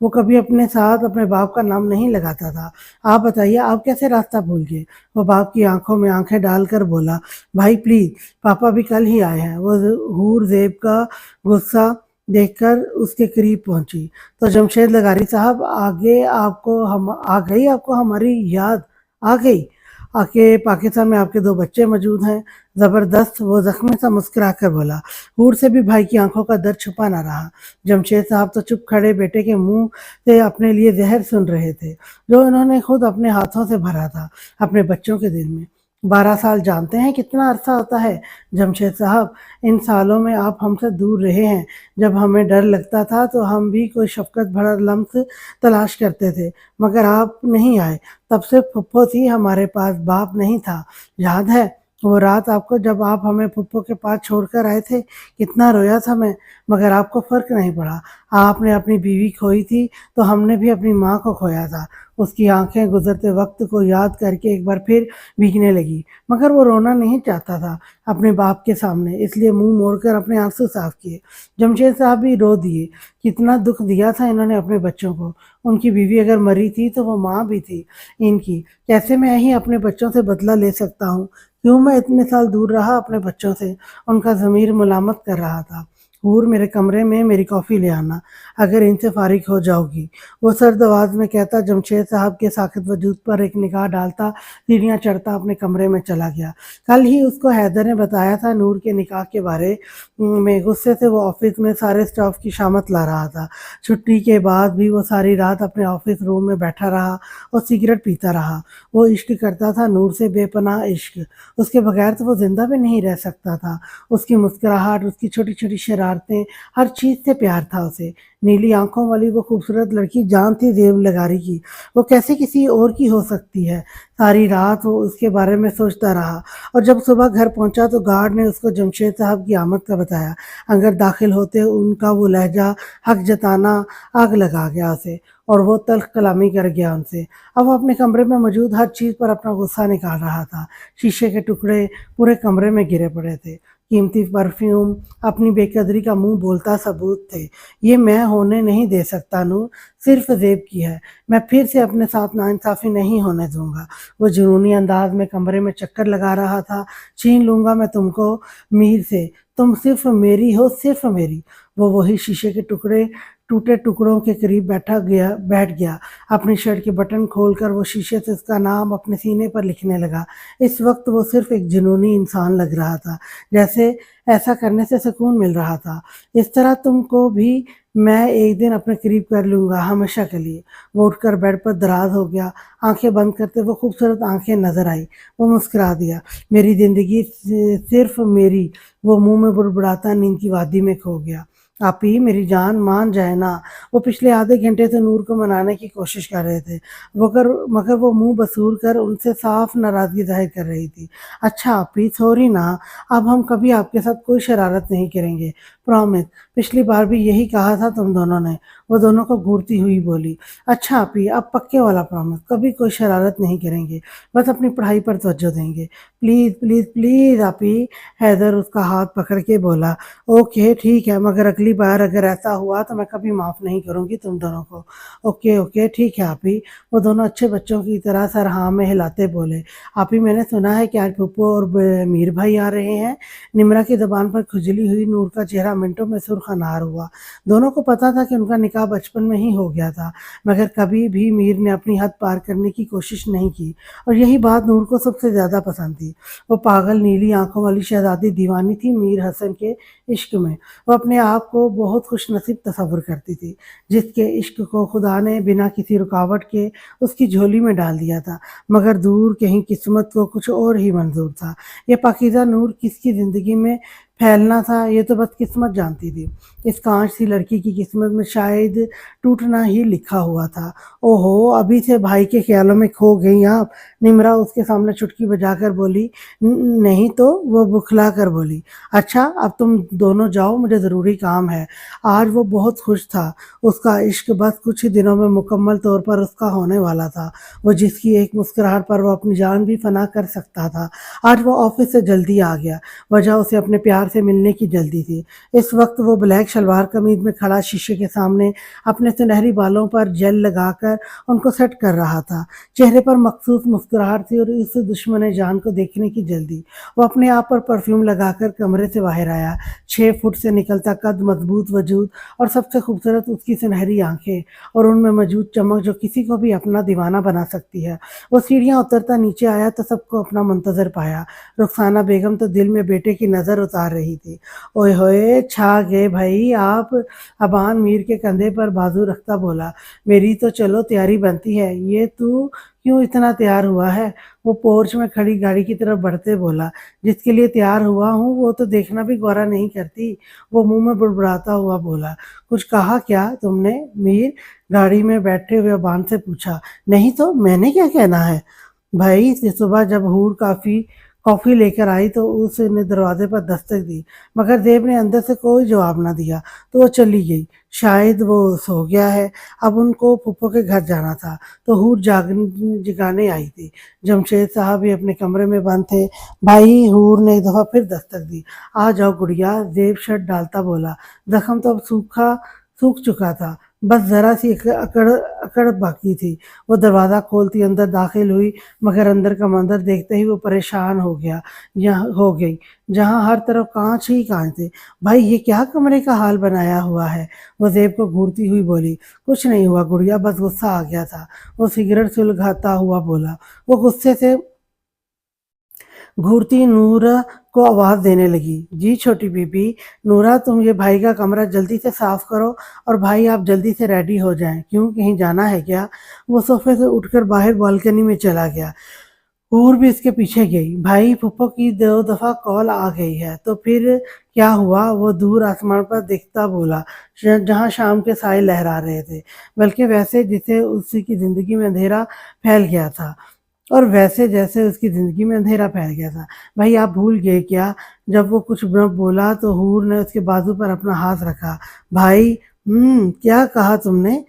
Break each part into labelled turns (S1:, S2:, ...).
S1: وہ کبھی اپنے ساتھ اپنے باپ کا نام نہیں لگاتا تھا۔ آپ بتائیے آپ کیسے راستہ بھول گئے؟ وہ باپ کی آنکھوں میں آنکھیں ڈال کر بولا، بھائی پلیز، پاپا بھی کل ہی آئے ہیں۔ وہ حور زیب کا غصہ دیکھ کر اس کے قریب پہنچی تو جمشید لغاری صاحب، آ گئی آپ کو ہماری یاد آ گئی کہ پاکستان میں آپ کے 2 بچے موجود ہیں؟ زبردست، وہ زخمی سا مسکرا کر بولا۔ حور سے بھی بھائی کی آنکھوں کا درد چھپا نہ رہا۔ جمشید صاحب تو چپ کھڑے بیٹے کے منہ سے اپنے لیے زہر سن رہے تھے، جو انہوں نے خود اپنے ہاتھوں سے بھرا تھا اپنے بچوں کے دل میں۔ 12 سال جانتے ہیں کتنا عرصہ ہوتا ہے جمشید صاحب؟ ان سالوں میں آپ ہم سے دور رہے ہیں۔ جب ہمیں ڈر لگتا تھا تو ہم بھی کوئی شفقت بھرا لمس تلاش کرتے تھے، مگر آپ نہیں آئے۔ تب سے پھپھو تھی ہمارے پاس، باپ نہیں تھا۔ یاد ہے وہ رات آپ کو، جب آپ ہمیں پھپھو کے پاس چھوڑ کر آئے تھے؟ کتنا رویا تھا میں، مگر آپ کو فرق نہیں پڑا۔ آپ نے اپنی بیوی کھوئی تھی تو ہم نے بھی اپنی ماں کو کھویا تھا۔ اس کی آنکھیں گزرتے وقت کو یاد کر کے ایک بار پھر بھیگنے لگی، مگر وہ رونا نہیں چاہتا تھا اپنے باپ کے سامنے، اس لیے منہ موڑ کر اپنے آنسو صاف کیے۔ جمشید صاحب بھی رو دیے۔ کتنا دکھ دیا تھا انہوں نے اپنے بچوں کو۔ ان کی بیوی اگر مری تھی تو وہ ماں بھی تھی ان کی۔ کیسے میں ہی اپنے بچوں سے بدلہ لے سکتا ہوں؟ کیوں میں اتنے سال دور رہا اپنے بچوں سے؟ ان کا ضمیر ملامت کر رہا تھا۔ حور، میرے کمرے میں میری کافی لے آنا اگر ان سے فارغ ہو جاؤ گی، وہ سرد آواز میں کہتا جمشید صاحب کے ساکت وجود پر ایک نگاہ ڈالتا سیڑھیاں چڑھتا اپنے کمرے میں چلا گیا۔ کل ہی اس کو حیدر نے بتایا تھا نور کے نکاح کے بارے میں۔ غصے سے وہ آفس میں سارے سٹاف کی شامت لا رہا تھا۔ چھٹی کے بعد بھی وہ ساری رات اپنے آفس روم میں بیٹھا رہا اور سگریٹ پیتا رہا۔ وہ عشق کرتا تھا نور سے، بے پناہ عشق۔ اس کے بغیر تو وہ زندہ بھی نہیں رہ سکتا تھا۔ اس کی مسکراہٹ، اس کی چھوٹی چھوٹی شرارتیں، ہر چیز سے پیار تھا اسے۔ نیلی آنکھوں والی وہ خوبصورت لڑکی جان تھی زیب لغاری کی، وہ کیسے کسی اور کی ہو سکتی ہے؟ ساری رات وہ اس کے بارے میں سوچتا رہا، اور جب صبح گھر پہنچا تو گارڈ نے اس کو جمشید صاحب کی آمد کا بتایا۔ اگر داخل ہوتے ان کا وہ لہجہ حق جتانا آگ لگا گیا اسے، اور وہ تلخ کلامی کر گیا ان سے۔ اب وہ اپنے کمرے میں موجود ہر چیز پر اپنا غصہ نکال رہا تھا۔ شیشے کے ٹکڑے پورے کمرے میں گرے پڑے تھے، قیمتی پرفیوم اپنی بے قدری کا منہ بولتا ثبوت تھے۔ یہ میں ہونے نہیں دے سکتا نور، صرف زیب کی ہے۔ میں پھر سے اپنے ساتھ ناانصافی نہیں ہونے دوں گا۔ وہ جنونی انداز میں کمرے میں چکر لگا رہا تھا۔ چھین لوں گا میں تم کو میر سے، تم صرف میری ہو، صرف میری۔ وہ وہی شیشے کے ٹوٹے ٹکڑوں کے قریب بیٹھ گیا۔ اپنی شرٹ کے بٹن کھول کر وہ شیشے سے اس کا نام اپنے سینے پر لکھنے لگا۔ اس وقت وہ صرف ایک جنونی انسان لگ رہا تھا، جیسے ایسا کرنے سے سکون مل رہا تھا۔ اس طرح تم کو بھی میں ایک دن اپنے قریب کر لوں گا، ہمیشہ کے لیے۔ وہ اٹھ کر بیڈ پر دراز ہو گیا۔ آنکھیں بند کرتے وہ خوبصورت آنکھیں نظر آئی۔ وہ مسکرا دیا، میری زندگی صرف میری۔ وہ منہ میں بڑبڑاتا نیند کی وادی میں کھو گیا۔ آپی، میری جان مان جائے نا۔ وہ پچھلے آدھے گھنٹے سے نور کو منانے کی کوشش کر رہے تھے، مگر وہ منہ بسور کر ان سے صاف ناراضگی ظاہر کر رہی تھی۔ اچھا آپی، سوری نا، اب ہم کبھی آپ کے ساتھ کوئی شرارت نہیں کریں گے، پرومس۔ پچھلی بار بھی یہی کہا تھا تم دونوں نے، وہ دونوں کو گھورتی ہوئی بولی۔ اچھا آپی، اب پکے والا پرومس، کبھی کوئی شرارت نہیں کریں گے، بس اپنی پڑھائی پر توجہ دیں گے۔ پلیز پلیز پلیز آپی، حیدر اس کا ہاتھ پکڑ کے بولا۔ اوکے ٹھیک ہے، مگر اگلی بار اگر ایسا ہوا تو میں کبھی معاف نہیں کروں گی تم دونوں کو۔ اوکے اوکے ٹھیک ہے آپی، وہ دونوں اچھے بچوں کی طرح سر ہاں میں ہلاتے بولے۔ آپی، میں نے سنا ہے کہ آج پھپھو اور میر بھائی آ رہے ہیں۔ نمرا کی زبان پر کھجلی ہوئی نور کا چہرہ منٹوں میں سرخ انار ہوا۔ دونوں کو پتا تھا کہ ان کا نکاح بچپن میں ہی ہو گیا تھا، مگر کبھی بھی میر نے اپنی حد پار کرنے کی کوشش نہیں کی، اور یہی بات نور کو سب سے زیادہ پسند تھی۔ وہ پاگل نیلی آنکھوں والی شہزادی دیوانی تھی میر حسن کے عشق میں۔ وہ اپنے آپ کو بہت خوش نصیب تصور کرتی تھی، جس کے عشق کو خدا نے بنا کسی رکاوٹ کے اس کی جھولی میں ڈال دیا تھا، مگر دور کہیں قسمت کو کچھ اور ہی منظور تھا۔ یہ پاکیزہ نور کس کی زندگی میں پھیلنا تھا یہ تو بس قسمت جانتی تھی۔ اس کانچ سی لڑکی کی قسمت میں شاید ٹوٹنا ہی لکھا ہوا تھا۔ اوہو، ابھی سے بھائی کے خیالوں میں کھو گئی آپ؟ نمرا اس کے سامنے چٹکی بجا کر بولی۔ نہیں تو، وہ بکھلا کر بولی۔ اچھا اب تم دونوں جاؤ، مجھے ضروری کام ہے۔ آج وہ بہت خوش تھا، اس کا عشق بس کچھ ہی دنوں میں مکمل طور پر اس کا ہونے والا تھا۔ وہ جس کی ایک مسکراہٹ پر وہ اپنی جان بھی فنا کر سکتا تھا، آج وہ آفس سے جلدی آ گیا۔ وجہ اسے اپنے پیار سے ملنے کی جلدی تھی۔ اس وقت وہ بلیک شلوار قمیض میں کھڑا شیشے کے سامنے اپنے سنہری بالوں پر جیل لگا کر ان کو سیٹ کر رہا تھا۔ چہرے پر مخصوص مسکراہٹ تھی اور اس دشمن جان کو دیکھنے کی جلدی۔ وہ اپنے آپ پر پرفیوم لگا کر کمرے سے باہر آیا۔ 6 فٹ سے نکلتا قد، مضبوط وجود اور سب سے خوبصورت اس کی سنہری آنکھیں اور ان میں موجود چمک جو کسی کو بھی اپنا دیوانہ بنا سکتی ہے۔ وہ سیڑھیاں اترتا نیچے آیا تو سب کو اپنا منتظر پایا۔ رخسانہ بیگم تو دل میں بیٹے کی نظر اتار رہی تھی۔ اوئے ہوئے، چھا گئے بھائی آپ! ابان میر کے کندھے پر بازو رکھتا بولا۔ میری تو چلو تیاری بنتی ہے، یہ تو کیوں اتنا تیار ہوا ہے؟ وہ پورچ میں کھڑی گاڑی کی طرف بڑھتے بولا۔ جس کے لیے تیار ہوا ہوں وہ تو دیکھنا بھی غورا نہیں کرتی، وہ منہ میں بڑبڑاتا ہوا بولا۔ کچھ کہا کیا تم نے؟ میر گاڑی میں بیٹھے ہوئے ابان سے پوچھا۔ نہیں تو میں نے کیا کہنا ہے؟ بھائی صبح جب حور کافی لے کر آئی تو اس نے دروازے پر دستک دی، مگر زیب نے اندر سے کوئی جواب نہ دیا تو وہ چلی گئی۔ شاید وہ سو گیا ہے۔ اب ان کو پھپھو کے گھر جانا تھا تو حور جگانے آئی تھی۔ جمشید صاحب بھی اپنے کمرے میں بند تھے۔ بھائی، حور نے ایک دفعہ پھر دستک دی۔ آ جاؤ گڑیا، زیب شرٹ ڈالتا بولا۔ زخم تو اب سوکھ چکا تھا، بس ذرا سی اکڑ باقی تھی۔ وہ دروازہ کھولتی اندر داخل ہوئی، مگر اندر کا منظر دیکھتے ہی وہ پریشان ہو گئی، جہاں ہر طرف کانچ ہی کانچ تھے۔ بھائی یہ کیا کمرے کا حال بنایا ہوا ہے؟ وہ زیب کو گھورتی ہوئی بولی۔ کچھ نہیں ہوا گڑیا، بس غصہ آ گیا تھا، وہ سگریٹ سلگاتا ہوا بولا۔ وہ غصے سے گھورتی نورا کو آواز دینے لگی۔ جی چھوٹی بی بی، نورا تم یہ بھائی کا کمرہ جلدی سے صاف کرو، اور بھائی آپ جلدی سے ریڈی ہو جائیں۔ کیوں، کہیں جانا ہے کیا؟ وہ صوفے سے اٹھ کر باہر بالکنی میں چلا گیا۔ حور بھی اس کے پیچھے گئی۔ بھائی پھپھو کی 2 دفعہ کال آ گئی ہے تو پھر کیا ہوا؟ وہ دور آسمان پر دیکھتا بولا، جہاں شام کے سائے لہرا رہے تھے، بلکہ ویسے جیسے اس کی زندگی میں اندھیرا پھیل گیا تھا۔ بھائی آپ بھول گئے کیا؟ جب وہ کچھ نہ بولا تو حور نے اس کے بازو پر اپنا ہاتھ رکھا۔ بھائی کیا کہا تم نے؟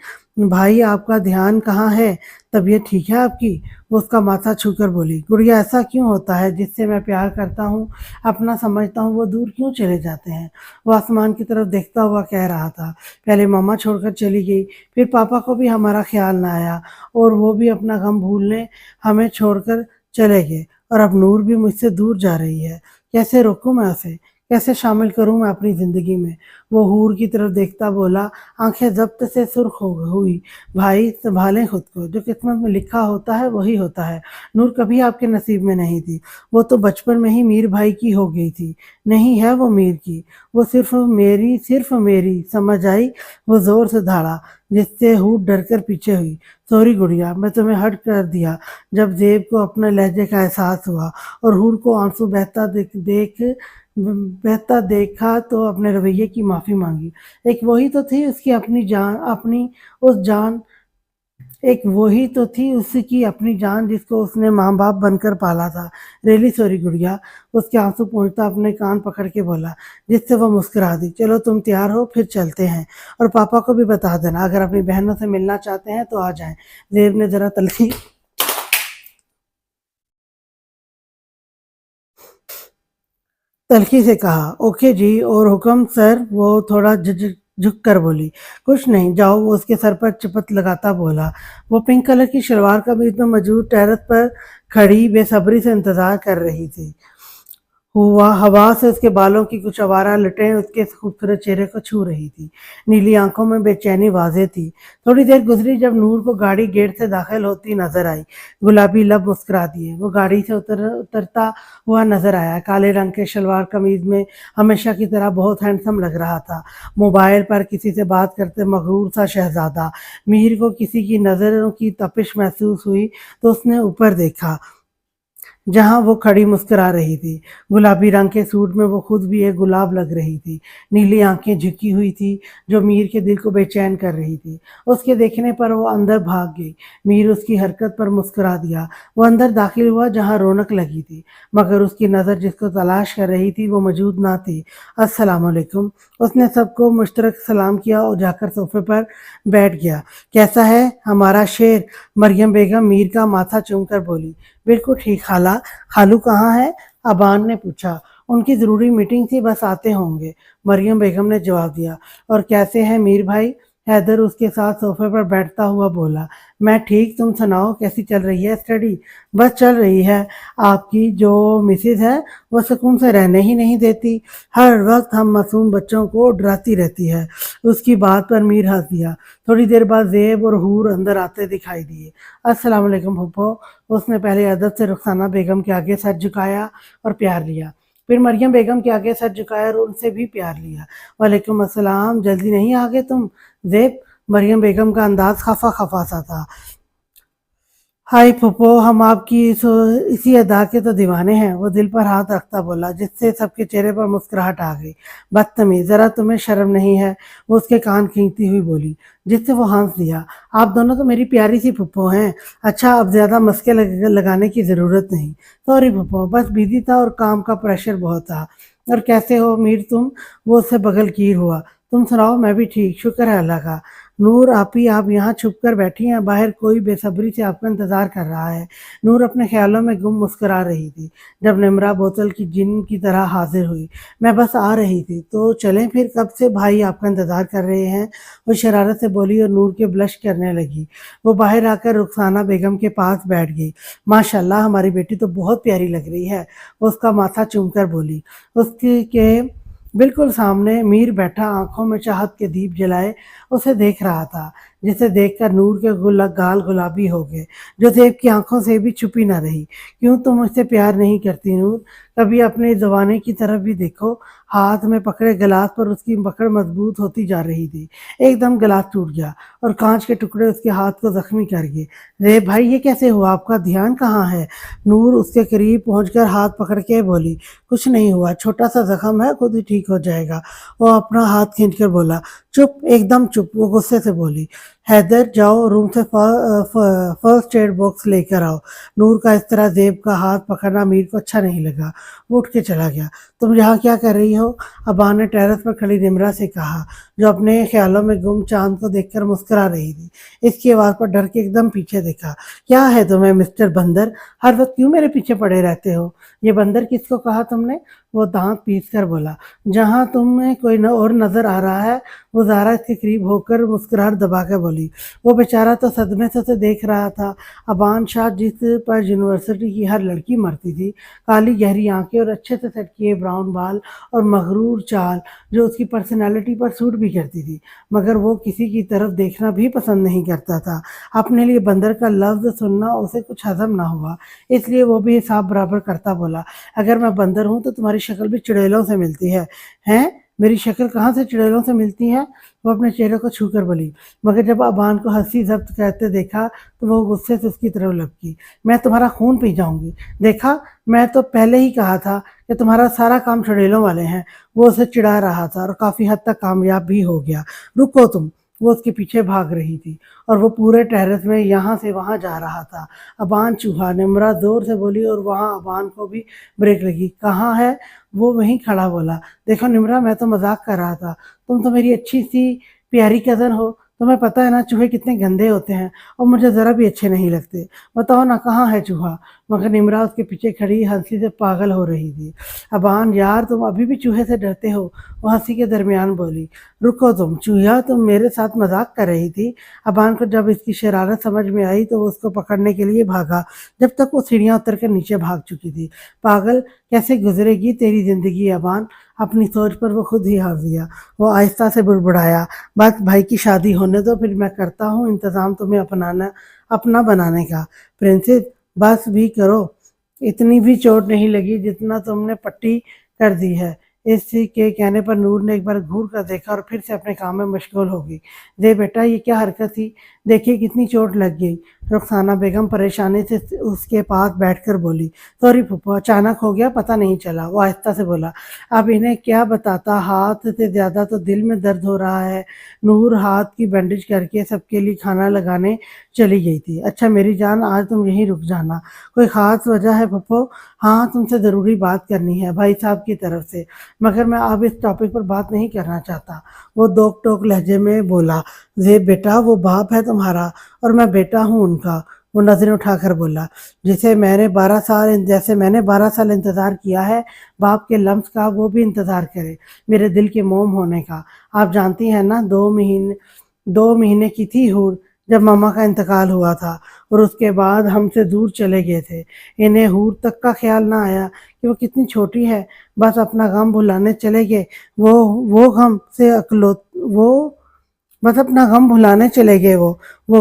S1: بھائی آپ کا دھیان کہاں ہے؟ طبیعت ٹھیک ہے آپ کی؟ وہ اس کا ماتھا چھو کر بولی۔ گڑیا ایسا کیوں ہوتا ہے؟ جس سے میں پیار کرتا ہوں، اپنا سمجھتا ہوں، وہ دور کیوں چلے جاتے ہیں؟ وہ آسمان کی طرف دیکھتا ہوا کہہ رہا تھا۔ پہلے ماما چھوڑ کر چلی گئی، پھر پاپا کو بھی ہمارا خیال نہ آیا اور وہ بھی اپنا غم بھولنے ہمیں چھوڑ کر چلے گئے، اور اب نور بھی مجھ سے دور جا رہی ہے۔ کیسے روکوں میں اسے؟ کیسے شامل کروں میں اپنی زندگی میں؟ وہ حور کی طرف دیکھتا بولا، آنکھیں ضبط سے سرخ ہوئی۔ بھائی سنبھالیں خود کو، جو قسمت میں لکھا ہوتا ہے وہی ہوتا ہے۔ نور کبھی آپ کے نصیب میں نہیں تھی، وہ تو بچپن میں ہی میر بھائی کی ہو گئی تھی۔ نہیں ہے وہ میر کی، وہ صرف میری سمجھ آئی؟ وہ زور سے دھاڑا، جس سے حور ڈر کر پیچھے ہوئی۔ سوری گڑیا، میں تمہیں ہرٹ کر دیا۔ جب زیب کو اپنے لہجے کا احساس ہوا اور حور کو آنسو بہتا دیکھا تو اپنے رویے کی معافی مانگی۔ ایک وہی تو تھی اس کی اپنی جان جس کو اس نے ماں باپ بن کر پالا تھا۔ ریلی سوری گڑیا، اس کے آنسو پہنچتا اپنے کان پکڑ کے بولا، جس سے وہ مسکرا دی۔ چلو تم تیار ہو، پھر چلتے ہیں، اور پاپا کو بھی بتا دینا اگر اپنی بہنوں سے ملنا چاہتے ہیں تو آ جائیں۔ زیب نے ذرا تلخی سے کہا۔ اوکے جی، اور حکم سر؟ وہ تھوڑا جھک کر بولی۔ کچھ نہیں، جاؤ، وہ اس کے سر پر چپت لگاتا بولا۔ وہ پنک کلر کی شلوار قمیض میں موجود ٹیرس پر کھڑی بے صبری سے انتظار کر رہی تھی۔ ہوا سے اس کے بالوں کی کچھ آوارہ لٹیں اس کے خوبصورت چہرے کو چھو رہی تھی۔ نیلی آنکھوں میں بے چینی واضح تھی۔ تھوڑی دیر گزری جب نور کو گاڑی گیٹ سے داخل ہوتی نظر آئی۔ گلابی لب مسکرا دیے۔ وہ گاڑی سے اترتا ہوا نظر آیا۔ کالے رنگ کے شلوار قمیض میں ہمیشہ کی طرح بہت ہینڈسم لگ رہا تھا۔ موبائل پر کسی سے بات کرتے مغرور سا شہزادہ۔ میر کو کسی کی نظروں کی تپش محسوس ہوئی تو اس نے اوپر دیکھا، جہاں وہ کھڑی مسکرا رہی تھی۔ گلابی رنگ کے سوٹ میں وہ خود بھی ایک گلاب لگ رہی تھی۔ نیلی آنکھیں جھکی ہوئی تھی جو میر کے دل کو بے چین کر رہی تھی۔ اس کے دیکھنے پر وہ اندر بھاگ گئی۔ میر اس کی حرکت پر مسکرا دیا۔ وہ اندر داخل ہوا جہاں رونق لگی تھی، مگر اس کی نظر جس کو تلاش کر رہی تھی وہ موجود نہ تھی۔ السلام علیکم، اس نے سب کو مشترک سلام کیا اور جا کر صوفے پر بیٹھ گیا۔ کیسا ہے ہمارا شیر؟ مریم بیگم میر کا ماتھا چوم کر بولی۔ بالکل ٹھیک خالہ۔ خالو کہاں ہے؟ ابان نے پوچھا۔ ان کی ضروری میٹنگ تھی، بس آتے ہوں گے، مریم بیگم نے جواب دیا۔ اور کیسے ہیں میر بھائی؟ حیدر اس کے ساتھ صوفے پر بیٹھتا ہوا بولا۔ میں ٹھیک، تم سناؤ کیسی چل رہی ہے اسٹڈی؟ بس چل رہی ہے، آپ کی جو مسز ہے وہ سکون سے رہنے ہی نہیں دیتی، ہر وقت ہم معصوم بچوں کو ڈراتی رہتی ہے۔ اس کی بات پر میر ہنس دیا۔ تھوڑی دیر بعد زیب اور حور اندر آتے دکھائی دیے۔ السلام علیکم پھپھو، اس نے پہلے ادب سے رخسانہ بیگم کے آگے سر جھکایا اور پیار لیا، پھر مریم بیگم کے آگے سر جھکایا اور ان سے بھی پیار لیا۔ وعلیکم السلام، جلدی نہیں آگے تم زیب؟ مریم بیگم کا انداز خفا خفا سا تھا۔ ہائی پھپھو، ہم آپ کی اسی ادا کے تو دیوانے ہیں، وہ دل پر ہاتھ رکھتا بولا، جس سے سب کے چہرے پر مسکراہٹ آ گئی۔ بدتمیز، ذرا تمہیں شرم نہیں ہے؟ وہ اس کے کان کھینچتی ہوئی بولی، جس سے وہ ہنس دیا۔ آپ دونوں تو میری پیاری سی پھپھو ہیں۔ اچھا، اب زیادہ مسکے لگانے کی ضرورت نہیں۔ سوری پھپھو، بس بیزی تھا اور کام کا پریشر بہت تھا۔ اور کیسے ہو میر تم؟ وہ اس سے بغل کیر ہوا۔ تم سناؤ؟ میں بھی ٹھیک، شکر ہے اللہ کا۔ نور آپی، آپ یہاں چھپ کر بیٹھی ہیں، باہر کوئی بے صبری سے آپ کا انتظار کر رہا ہے۔ نور اپنے خیالوں میں گم مسکرا رہی تھی جب نمرہ بوتل کی جن کی طرح حاضر ہوئی۔ میں بس آ رہی تھی، تو چلیں پھر، کب سے بھائی آپ کا انتظار کر رہے ہیں؟ وہ شرارت سے بولی اور نور کے بلش کرنے لگی۔ وہ باہر آ کر رخسانہ بیگم کے پاس بیٹھ گئی۔ ماشاء اللہ، ہماری بیٹی تو بہت پیاری لگ رہی ہے، وہ اس کا ماتھا چوم کر بولی۔ اس کے بالکل سامنے میر بیٹھا آنکھوں میں چاہت کے دیپ جلائے اسے دیکھ رہا تھا، جسے دیکھ کر نور کے گال گلابی ہو گئے، جو زیب کی آنکھوں سے بھی چھپی نہ رہی۔ کیوں تم مجھ سے پیار نہیں کرتی نور؟ کبھی اپنے زمانے کی طرف بھی دیکھو۔ ہاتھ میں پکڑے گلاس پر اس کی پکڑ مضبوط ہوتی جا رہی تھی۔ ایک دم گلاس ٹوٹ گیا اور کانچ کے ٹکڑے اس کے ہاتھ کو زخمی کر گئے۔ رے بھائی، یہ کیسے ہوا؟ آپ کا دھیان کہاں ہے؟ نور اس کے قریب پہنچ کر ہاتھ پکڑ کے بولی۔ کچھ نہیں ہوا، چھوٹا سا زخم ہے، خود ہی ٹھیک ہو جائے گا۔ وہ اپنا ہاتھ کھینچ کر بولا۔ چپ، ایک دم چپ، وہ غصے سے بولی۔ حیدر، جاؤ روم سے فرسٹ ایڈ باکس لے کر آؤ۔ نور کا اس طرح زیب کا ہاتھ پکڑنا میر کو اچھا نہیں لگا۔ وہ اٹھ کے چلا گیا۔ تم یہاں کیا کر رہی ہو؟ ابا نے ٹیرس پر کھڑی نمرہ سے کہا، جو اپنے خیالوں میں گم چاند کو دیکھ کر مسکرا رہی تھی۔ اس کی آواز پر ڈر کے ایک دم پیچھے دیکھا۔ کیا ہے تمہیں مسٹر بندر؟ ہر وقت کیوں میرے پیچھے پڑے رہتے ہو؟ یہ بندر کس کو کہا تم نے؟ وہ دانت پیس کر بولا۔ جہاں تمہیں کوئی اور نظر آ رہا ہے۔ وہ زارا اس کے قریب ہو کر مسکراہٹ دبا کر بولی۔ وہ بیچارہ تو صدمے سے اسے دیکھ رہا تھا۔ ابان شاہ، جس پر یونیورسٹی کی ہر لڑکی مرتی تھی، کالی گہری آنکھیں اور اچھے سے سیٹ کیے براؤن بال اور مغرور چال، جو اس کی پرسنالٹی پر سوٹ بھی کرتی تھی، مگر وہ کسی کی طرف دیکھنا بھی پسند نہیں کرتا تھا۔ اپنے لیے بندر کا لفظ سننا اسے کچھ ہضم نہ ہوا، اس لیے وہ بھی حساب برابر کرتا بولا، اگر میں بندر ہوں تو تمہاری شکل بھی چڑیلوں سے ملتی ہے۔ ہیں؟ میری شکل کہاں سے چڑیلوں سے ملتی ہے؟ وہ اپنے چہرے کو چھو کر بولی، مگر جب ابان کو ہنسی ضبط کرتے دیکھا تو وہ غصے سے اس کی طرف لپکی۔ میں تمہارا خون پی جاؤں گی، دیکھا؟ میں تو پہلے ہی کہا تھا کہ تمہارا سارا کام چڑیلوں والے ہیں۔ وہ اسے چڑھا رہا تھا اور کافی حد تک کامیاب بھی ہو گیا۔ رکو تم! وہ اس کے پیچھے بھاگ رہی تھی اور وہ پورے ٹیرس میں یہاں سے وہاں جا رہا تھا۔ ابان چوہا! نمرہ زور سے بولی اور وہاں ابان کو بھی بریک لگی۔ کہاں ہے؟ وہ وہیں کھڑا بولا۔ دیکھو نمرہ، میں تو مذاق کر رہا تھا، تم تو میری اچھی سی پیاری کزن ہو، تمہیں پتہ ہے نا چوہے کتنے گندے ہوتے ہیں اور مجھے ذرا بھی اچھے نہیں لگتے۔ بتاؤ نا کہاں ہے چوہا؟ مگر نمرہ اس کے پیچھے کھڑی ہنسی سے پاگل ہو رہی تھی۔ ابان یار، تم ابھی بھی چوہے سے ڈرتے ہو؟ وہ ہنسی کے درمیان بولی۔ رکو تم چوہیا، تم میرے ساتھ مذاق کر رہی تھی؟ ابان کو جب اس کی شرارت سمجھ میں آئی تو وہ اس کو پکڑنے کے لیے بھاگا، جب تک وہ سیڑھیاں اتر کر نیچے بھاگ چکی تھی۔ پاگل، کیسے گزرے گی تیری زندگی ابان؟ اپنی سوچ پر وہ خود ہی ہنس دیا۔ وہ آہستہ سے بڑبڑایا، بس بھائی کی شادی ہونے دو، پھر میں کرتا ہوں انتظام تمہیں اپنا بنانے کا۔ پرنسس، بس بھی کرو، اتنی بھی چوٹ نہیں لگی جتنا تم نے پٹی کر دی ہے۔ اس کے کہنے پر نور نے ایک بار گھور کر دیکھا اور پھر سے اپنے کام میں مشغول ہو گئی۔ دے بیٹا، یہ کیا حرکت تھی؟ دیکھیے کتنی چوٹ لگ گئی۔ رخسانہ بیگم پریشانی سے اس کے پاس بیٹھ کر بولی۔ سوری پھپھو، اچانک ہو گیا، پتہ نہیں چلا۔ وہ آہستہ سے بولا۔ اب انہیں کیا بتاتا، ہاتھ سے زیادہ تو دل میں درد ہو رہا ہے۔ نور ہاتھ کی بینڈیج کر کے سب کے لیے کھانا لگانے چلی گئی تھی۔ اچھا میری جان، آج تم یہیں رک جانا۔ کوئی خاص وجہ ہے پھپھو؟ ہاں، تم سے ضروری بات کرنی ہے بھائی صاحب کی طرف سے، مگر میں اب اس ٹاپک پر بات نہیں کرنا چاہتا۔ وہ دوک ٹوک لہجے میں بولا۔ زیب بیٹا، وہ باپ ہے تمہارا اور میں بیٹا ہوں ان کا، وہ نظریں اٹھا کر بولا، جیسے میں نے 12 سال انتظار کیا ہے باپ کے لمس کا، وہ بھی انتظار کرے میرے دل کے موم ہونے کا۔ آپ جانتی ہیں نا، 2 مہینے کی تھی حور جب ماما کا انتقال ہوا تھا، اور اس کے بعد ہم سے دور چلے گئے تھے۔ انہیں حور تک کا خیال نہ آیا کہ وہ کتنی چھوٹی ہے، بس اپنا غم بھلانے چلے گئے۔ وہ غم سے وہ بس اپنا غم بھلانے چلے گئے۔ وہ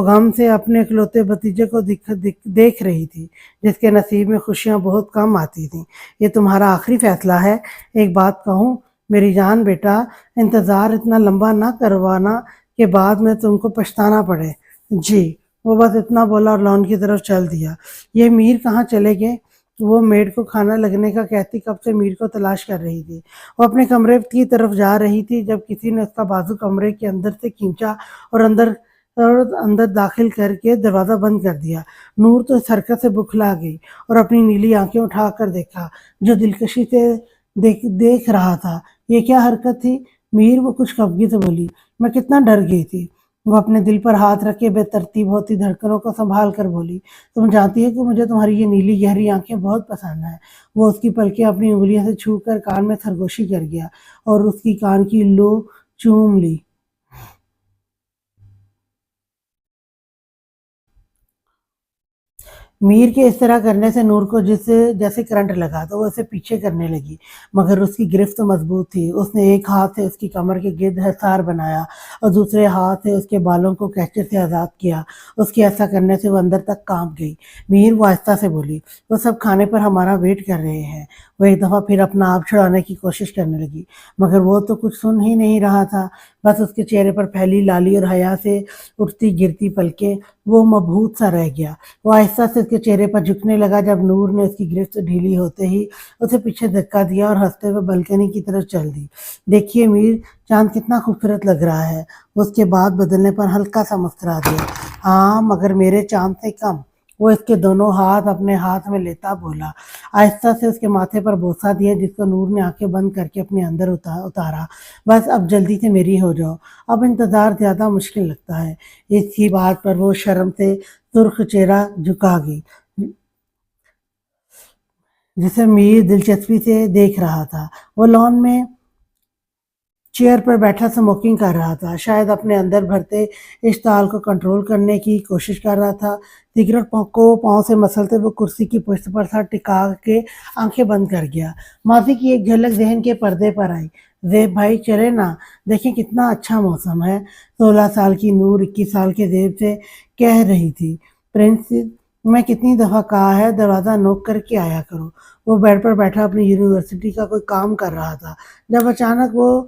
S1: غم سے اپنے اکلوتے بھتیجے کو دیکھ رہی تھی، جس کے نصیب میں خوشیاں بہت کم آتی تھیں۔ یہ تمہارا آخری فیصلہ ہے۔ ایک بات کہوں میری جان بیٹا، انتظار اتنا لمبا نہ کروانا کہ بعد میں تم کو پچھتانا پڑے۔ جی۔ وہ بس اتنا بولا اور لان کی طرف چل دیا۔ یہ میر کہاں چلے گئے؟ وہ میڈ کو کھانا لگنے کا کہتی کب سے میر کو تلاش کر رہی تھی۔ وہ اپنے کمرے کی طرف جا رہی تھی جب کسی نے اس کا بازو کمرے کے اندر سے کھینچا اور اندر داخل کر کے دروازہ بند کر دیا۔ نور تو اس حرکت سے بکھلا گئی اور اپنی نیلی آنکھیں اٹھا کر دیکھا جو دلکشی سے دیکھ رہا تھا۔ یہ کیا حرکت تھی؟ میر، وہ کچھ کفگی سے بولی۔ میں کتنا ڈر گئی تھی۔ وہ اپنے دل پر ہاتھ رکھ کے بے ترتیب ہوتی دھڑکنوں کو سنبھال کر بولی، تم جانتی ہے کہ مجھے تمہاری یہ نیلی گہری آنکھیں بہت پسند ہیں۔ وہ اس کی پلکیں اپنی انگلیوں سے چھو کر کان میں سرگوشی کر گیا اور اس کی کان کی لو چوم لی۔ میر کے اس طرح کرنے سے نور کو جیسے کرنٹ لگا تو وہ اسے پیچھے کرنے لگی، مگر اس کی گرفت مضبوط تھی۔ اس نے ایک ہاتھ سے اس کی کمر کے گرد حصار بنایا اور دوسرے ہاتھ سے اس کے بالوں کو کیچے سے آزاد کیا۔ اس کے ایسا کرنے سے وہ اندر تک کانپ گئی۔ میر، وہ آہستہ سے بولی، وہ سب کھانے پر ہمارا ویٹ کر رہے ہیں۔ وہ ایک دفعہ پھر اپنا آپ چھڑانے کی کوشش کرنے لگی، مگر وہ تو کچھ سن ہی نہیں رہا تھا۔ بس اس کے چہرے پر پھیلی لالی اور حیا سے اٹھتی گرتی پلکیں، وہ مبہوت سا رہ گیا۔ وہ آہستہ سے اس کے چہرے پر جھکنے لگا جب نور نے اس کی گرفت ڈھیلی ہوتے ہی اسے پیچھے دھکا دیا اور ہنستے ہوئے بلکنی کی طرف چل دی۔ دیکھیے میر، چاند کتنا خوبصورت لگ رہا ہے۔ اس کے بعد بدلنے پر ہلکا سا مسکرا دیا۔ ہاں، مگر میرے چاند سے کم۔ وہ اس کے دونوں ہاتھ اپنے ہاتھ میں لیتا بولا۔ آہستہ سے اس کے ماتھے پر بوسہ دیا جس کو نور نے آنکھیں بند کر کے اپنے اندر اتارا۔ بس اب جلدی سے میری ہو جاؤ، اب انتظار زیادہ مشکل لگتا ہے۔ اس کی بات پر وہ شرم سے سرخ چہرہ جھکا گئی، جسے میر دلچسپی سے دیکھ رہا تھا۔ وہ لان میں چیئر پر بیٹھا اسموکنگ کر رہا تھا، شاید اپنے اندر بھرتے اشتعال کو کنٹرول کرنے کی کوشش کر رہا تھا۔ سگریٹ کو پاؤں سے مسلتے وہ کرسی کی پشت پر سر ٹکا کے آنکھیں بند کر گیا۔ ماضی کی ایک جھلک ذہن کے پردے پر آئی۔ زیب بھائی چلے نا، دیکھیں کتنا اچھا موسم ہے۔ 16 سال کی نور 21 سال کے زیب سے کہہ رہی تھی، پرنس، میں کتنی دفعہ کہا ہے دروازہ نوک کر کے آیا کرو۔ وہ بیڈ پر بیٹھا اپنی یونیورسٹی کا کوئی کام کر رہا تھا جب اچانک وہ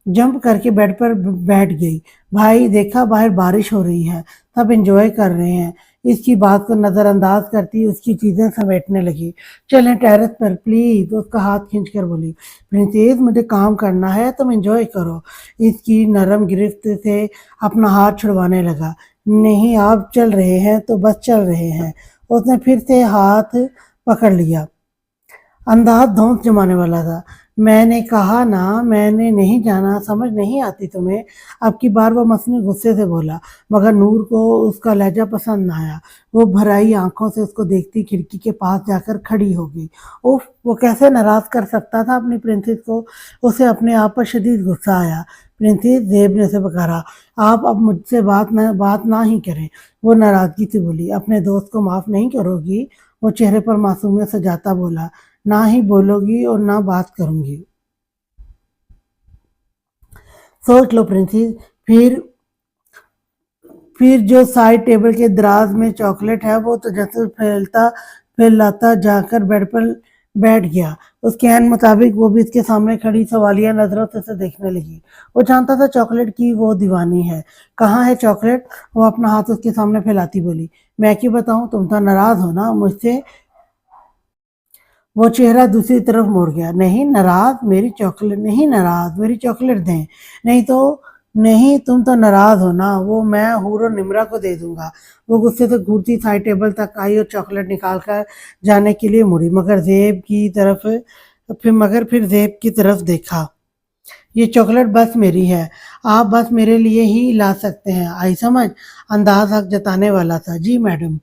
S1: جمپ کر کے بیڈ پر بیٹھ گئی۔ بھائی دیکھا، باہر بارش ہو رہی ہے، سب انجوائے کر رہے ہیں۔ اس کی بات کو نظر انداز کرتی اس کی چیزیں سمیٹنے لگی۔ چلیں ٹیرس پر پلیز، اس کا ہاتھ کھینچ کر بولی۔ پرنسیس، مجھے کام کرنا ہے، تم انجوائے کرو۔ اس کی نرم گرفت سے اپنا ہاتھ چھڑوانے لگا۔ نہیں، آپ چل رہے ہیں تو بس چل رہے ہیں۔ اس نے پھر سے ہاتھ پکڑ لیا، انداز دھونس جمانے والا تھا۔ میں نے کہا نا، میں نے نہیں جانا، سمجھ نہیں آتی تمہیں؟ اب کی بار وہ مصنوعی غصے سے بولا، مگر نور کو اس کا لہجہ پسند نہ آیا۔ وہ بھرائی آنکھوں سے اس کو دیکھتی کھڑکی کے پاس جا کر کھڑی ہو گئی۔ اوف، وہ کیسے ناراض کر سکتا تھا اپنی پرنسس کو؟ اسے اپنے آپ پر شدید غصہ آیا۔ پرنسس، زیب نے اسے پکارا، آپ اب مجھ سے بات نہ ہی کریں۔ وہ ناراضگی سے بولی، اپنے دوست کو معاف نہیں کرو گی؟ وہ چہرے پر معصومیت سجاتا بولا، نہ ہی بولو گی اور نہ بات کروں گی۔ سوچ لو پرنسس۔ پھر جو سائڈ ٹیبل کے دراز میں چاکلیٹ ہے وہ تجسس پھیلاتا جا کر بیڈ پر بیٹھ گیا۔ اس کے عین مطابق وہ بھی اس کے سامنے کھڑی سوالیہ نظروں سے اسے دیکھنے لگی۔ وہ جانتا تھا چاکلیٹ کی وہ دیوانی ہے۔ کہاں ہے چاکلیٹ؟ وہ اپنا ہاتھ اس کے سامنے پھیلاتی بولی، میں کیوں بتاؤں، تم تو ناراض ہو نا مجھ سے؟ وہ چہرہ دوسری طرف مڑ گیا۔ نہیں ناراض، میری چاکلیٹ دیں۔ نہیں تو نہیں، تم تو ناراض ہو نا، وہ میں حور و نمرہ کو دے دوں گا۔ وہ غصے سے گھورتی سائڈ ٹیبل تک آئی اور چاکلیٹ نکال کر جانے کے لیے مڑی، مگر پھر زیب کی طرف دیکھا۔ یہ چاکلیٹ بس میری ہے، آپ بس میرے لیے ہی لا سکتے ہیں، آئی سمجھ؟ انداز حق جتانے والا تھا۔ جی میڈم۔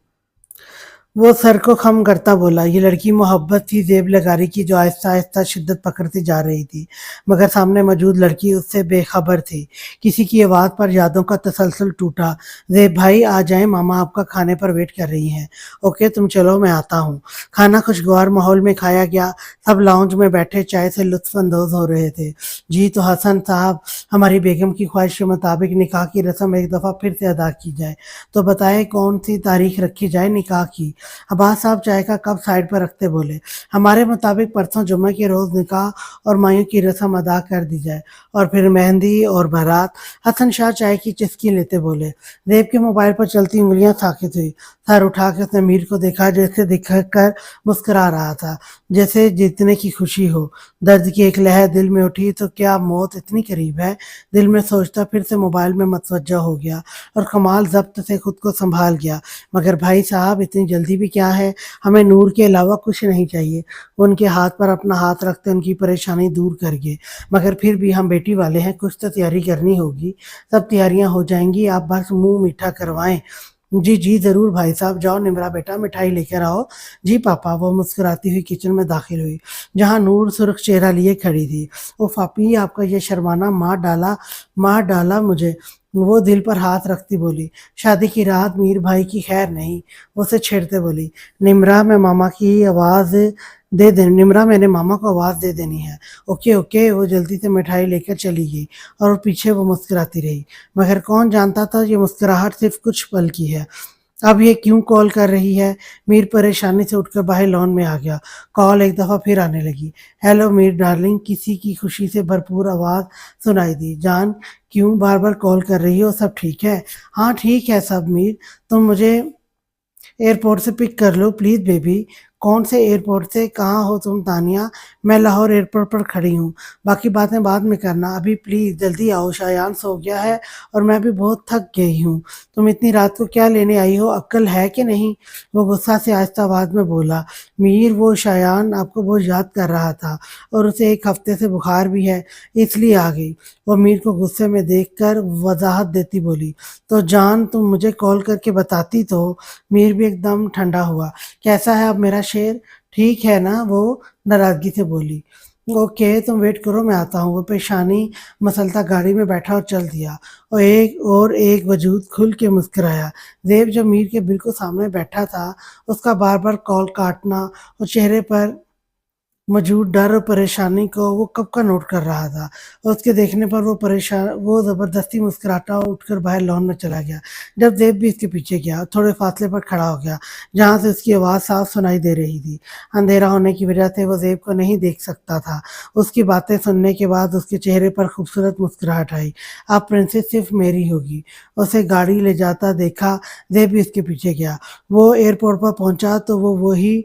S1: وہ سر کو خم کرتا بولا، یہ لڑکی محبت تھی زیب لگاری کی جو آہستہ آہستہ شدت پکڑتی جا رہی تھی، مگر سامنے موجود لڑکی اس سے بے خبر تھی۔ کسی کی آواز پر یادوں کا تسلسل ٹوٹا۔ زیب بھائی آ جائیں، ماما آپ کا کھانے پر ویٹ کر رہی ہیں۔ اوکے تم چلو میں آتا ہوں۔ کھانا خوشگوار ماحول میں کھایا گیا، سب لاؤنج میں بیٹھے چائے سے لطف اندوز ہو رہے تھے۔ جی تو حسن صاحب، ہماری بیگم کی خواہش کے مطابق نکاح کی رسم ایک دفعہ پھر سے ادا کی جائے، تو بتائیں کون سی تاریخ رکھی جائے نکاح کی؟ عباس صاحب چائے کا کپ سائڈ پر رکھتے بولے، ہمارے مطابق پرسوں جمعہ کے روز نکاح اور مایوں کی رسم ادا کر دی جائے، اور پھر مہندی اور بارات۔ حسن شاہ چائے کی چسکی لیتے بولے۔ زیب کے موبائل پر چلتی انگلیاں ساکت ہوئی، سر اٹھا کے اس نے میر کو دیکھا جو اسے دیکھ کر مسکرا رہا تھا، جیسے جیتنے کی خوشی ہو۔ درد کی ایک لہر دل میں اٹھی، تو کیا موت اتنی قریب ہے؟ دل میں سوچتا پھر سے موبائل میں متوجہ ہو گیا اور کمال ضبط سے خود کو سنبھال گیا۔ مگر بھائی صاحب اتنی جلدی بھی کیا ہے؟ ہمیں نور کے علاوہ کچھ نہیں چاہیے۔ وہ ان کے ہاتھ پر اپنا ہاتھ رکھتے ان کی پریشانی دور کر گئے۔ مگر پھر بھی ہم بیٹی والے ہیں، کچھ تو تیاری کرنی ہوگی۔ سب تیاریاں ہو جائیں گی، آپ بس منہ میٹھا کروائیں۔ جی جی ضرور بھائی صاحب، جاؤ نمرا بیٹا مٹھائی لے کر آؤ۔ جی پاپا۔ وہ مسکراتی ہوئی کچن میں داخل ہوئی، جہاں نور سرخ چہرہ لیے کھڑی تھی۔ او پاپی، آپ کا یہ شرمانا مار ڈالا مجھے۔ وہ دل پر ہاتھ رکھتی بولی، شادی کی رات میر بھائی کی خیر نہیں۔ وہ اسے چھیڑتے بولی، نمرا میں نے ماما کو آواز دے دینی ہے۔ Okay okay. وہ جلدی سے مٹھائی لے کر چلی گئی اور پیچھے وہ مسکراتی رہی، مگر کون جانتا تھا یہ مسکراہٹ صرف کچھ پل کی ہے۔ اب یہ کیوں کال کر رہی ہے؟ میر پریشانی سے اٹھ کر باہر لان میں آ گیا۔ کال ایک دفعہ پھر آنے لگی۔ ہیلو میر ڈارلنگ، کسی کی خوشی سے بھرپور آواز سنائی دی۔ جان کیوں بار بار کال کر رہی ہو؟ سب ٹھیک ہے؟ ہاں ٹھیک ہے سب میر، تم مجھے ایئرپورٹ سے پک کر لو پلیز بیبی۔ کون سے ایئرپورٹ سے؟ کہاں ہو تم تانیہ؟ میں لاہور ایئرپورٹ پر کھڑی ہوں، باقی باتیں بعد میں کرنا، ابھی پلیز جلدی آؤ، شایان سو گیا ہے اور میں بھی بہت تھک گئی ہوں۔ تم اتنی رات کو کیا لینے آئی ہو؟ عقل ہے کہ نہیں؟ وہ غصہ سے آہستہ آواز میں بولا۔ میر، وہ شایان آپ کو بہت یاد کر رہا تھا اور اسے ایک ہفتے سے بخار بھی ہے، اس لیے آ گئی۔ وہ میر کو غصے میں دیکھ کر وضاحت دیتی بولی، تو جان تم مجھے کال کر کے بتاتی تو۔ میر بھی ایک دم ٹھنڈا ہوا۔ کیسا ہے اب میرا شیر؟ ٹھیک ہے نا؟ وہ ناراضگی سے بولی۔ اوکے تم ویٹ کرو میں آتا ہوں۔ وہ پیشانی مسلتا گاڑی میں بیٹھا اور چل دیا، اور ایک وجود کھل کے مسکرایا۔ زیب جو میر کے بالکل سامنے بیٹھا تھا، اس کا بار بار کال کاٹنا اور چہرے پر موجود ڈر اور پریشانی کو وہ کب کا نوٹ کر رہا تھا، اور اس کے دیکھنے پر وہ زبردستی مسکراتا اور اٹھ کر باہر لان میں چلا گیا۔ جب زیب بھی اس کے پیچھے گیا، تھوڑے فاصلے پر کھڑا ہو گیا جہاں سے اس کی آواز صاف سنائی دے رہی تھی۔ اندھیرا ہونے کی وجہ سے وہ زیب کو نہیں دیکھ سکتا تھا۔ اس کی باتیں سننے کے بعد اس کے چہرے پر خوبصورت مسکراہٹ آئی۔ اب پرنسس صرف میری ہوگی۔ اسے گاڑی لے جاتا دیکھا زیب بھی اس کے پیچھے گیا۔ وہ ایئرپورٹ پر پہنچا تو وہ وہی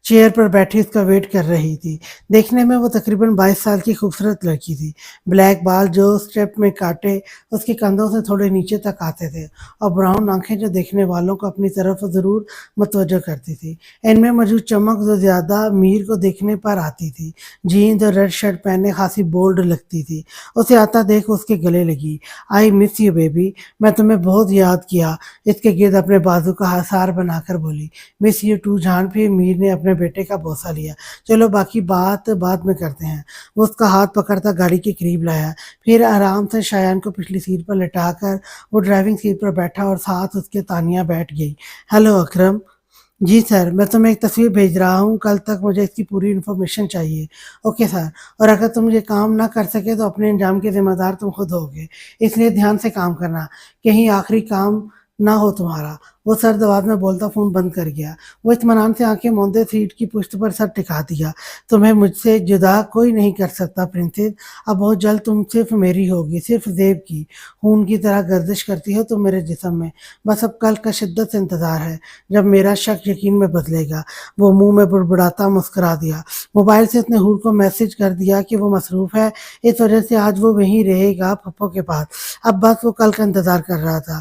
S1: چیئر پر بیٹھی اس کا ویٹ کر رہی تھی۔ دیکھنے میں وہ تقریباً 22 سال کی خوبصورت لڑکی تھی۔ بلیک بال جو اسٹیپ میں کاٹے اس کے کندھوں سے تھوڑے نیچے تک آتے تھے، اور براؤن آنکھیں جو دیکھنے والوں کو اپنی طرف ضرور متوجہ کرتی تھی۔ ان میں موجود چمک جو زیادہ میر کو دیکھنے پر آتی تھی۔ جینز اور ریڈ شرٹ پہنے خاصی بولڈ لگتی تھی۔ اسے آتا دیکھ اس کے گلے لگی۔ آئی مس یو بیبی، میں تمہیں بہت یاد کیا۔ اس کے گرد اپنے بازو کا حصار بنا کر بولی۔ مس یو ٹو جان۔ پھر میر نے اپنے بیٹے کا بوسہ لیا۔ چلو باقی بات بعد میں کرتے ہیں۔ وہ اس کا ہاتھ پکڑتا گاڑی کے قریب لایا، پھر آرام سے شایان کو پچھلی سیٹ پر لٹا کر وہ ڈرائیونگ سیٹ پر بیٹھا اور ساتھ اس کے تانیہ بیٹھ گئی۔ ہیلو اکرم۔ جی سر، میں تمہیں ایک تصویر بھیج رہا ہوں، کل تک مجھے اس کی پوری انفارمیشن چاہیے۔ اوکے سر، اور اگر تم یہ کام نہ کر سکے تو اپنے انجام کے ذمہ دار تم خود ہوگے، اس لیے دھیان سے کام کرنا، کہیں آخری کام نہ ہو تمہارا۔ وہ سرد آواز میں بولتا فون بند کر گیا۔ وہ اطمینان سے آنکھیں موندے سیٹ کی پشت پر سر ٹکا دیا۔ تمہیں مجھ سے جدا کوئی نہیں کر سکتا پرنسس، اب بہت جلد تم صرف میری ہوگی، صرف زیب کی۔ خون کی طرح گردش کرتی ہو تم میرے جسم میں، بس اب کل کا شدت سے انتظار ہے جب میرا شک یقین میں بدلے گا۔ وہ منہ میں بڑبڑاتا مسکرا دیا۔ موبائل سے اس نے حور کو میسج کر دیا کہ وہ مصروف ہے، اس وجہ سے آج وہ وہیں رہے گا پھپھو کے پاس۔ اب بس وہ کل کا انتظار کر رہا تھا،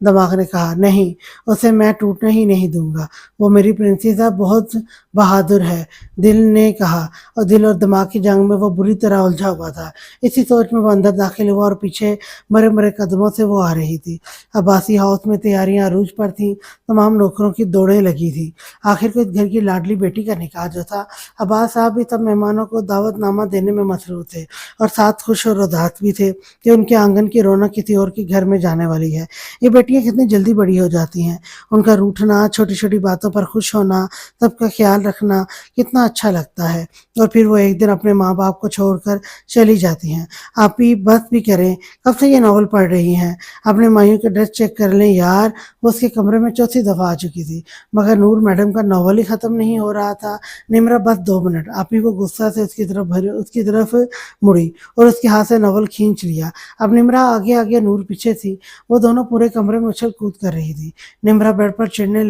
S1: دماغ نے کہا نہیں، اسے میں ٹوٹنے ہی نہیں دوں گا، وہ میری پرنسیزا بہت بہادر ہے، دل نے کہا، اور دل اور دماغ کی جنگ میں وہ بری طرح الجھا ہوا تھا۔ اسی سوچ میں وہ اندر داخل ہوا اور پیچھے مرے مرے قدموں سے وہ آ رہی تھی۔ عباسی ہاؤس میں تیاریاں عروج پر تھیں، تمام نوکروں کی دوڑیں لگی تھیں۔ آخر کو اس گھر کی لاڈلی بیٹی کا نکاح جو تھا، عباس صاحب بھی سب مہمانوں کو دعوت نامہ دینے میں مصروف تھے اور ساتھ خوش اور اداس بھی تھے کہ ان کے آنگن کی رونق کسی اور کے گھر میں جانے والی ہے۔ یہ بیٹیاں کتنی جلدی بڑی ہو جاتی ہیں، ان کا روٹھنا، چھوٹی چھوٹی باتوں پر خوش ہونا، سب کا خیال رکھنا کتنا اچھا لگتا ہے، اور پھر وہ ایک دن اپنے ماں باپ کو چھوڑ کر چلی جاتی ہیں۔ آپ ہی بس بھی کریں، کب سے یہ ناول پڑھ رہی ہیں؟ اپنے مائیوں کے ڈریس چیک کر لیں یار۔ وہ اس کے کمرے میں چوتھی دفعہ آ چکی تھی، مگر نور میڈم کا ناول ہی ختم نہیں ہو رہا تھا۔ نمرا بس 2 منٹ۔ آپ ہی وہ غصہ سے اس کی طرف مڑی اور اس کے ہاتھ سے ناول کھینچ لیا۔ اب نمرا آگے آگے، نور پیچھے تھی، وہ دونوں پورے کمرے میں اچھل کود کر رہی تھی۔ نمرا بیڈ پر چڑھنے